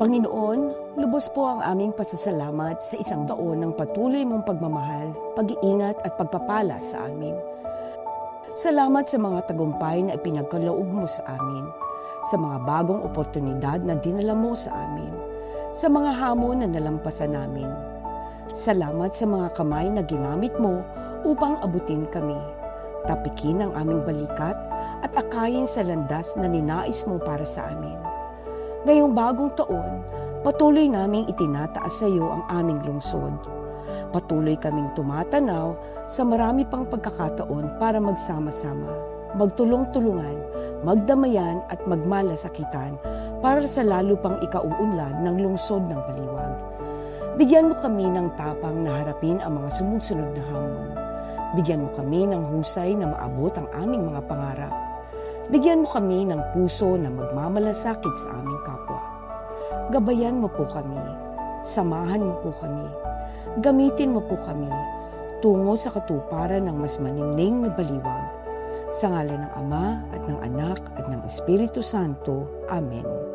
Panginoon, lubos po ang aming pasasalamat sa isang taon ng patuloy mong pagmamahal, pag-iingat at pagpapala sa amin. Salamat sa mga tagumpay na ipinagkaloob mo sa amin, sa mga bagong oportunidad na dinala mo sa amin, sa mga hamon na nalampasan namin. Salamat sa mga kamay na ginamit mo upang abutin kami, tapikin ang aming balikat at akayin sa landas na ninais mo para sa amin. Ngayong bagong taon, patuloy naming itinataas sa iyo ang aming lungsod. Patuloy kaming tumatanaw sa marami pang pagkakataon para magsama-sama, magtulong-tulungan, magdamayan at magmalasakitan para sa lalo pang ikauunlad ng lungsod ng Baliwag. Bigyan mo kami ng tapang na harapin ang mga sumusunod na hamon. Bigyan mo kami ng husay na maabot ang aming mga pangarap. Bigyan mo kami ng puso na magmamalasakit sa aming kapwa. Gabayan mo po kami, samahan mo po kami, gamitin mo po kami tungo sa katuparan ng mas maningning na baliwag. Sa ngalan ng Ama at ng Anak at ng Espiritu Santo. Amen.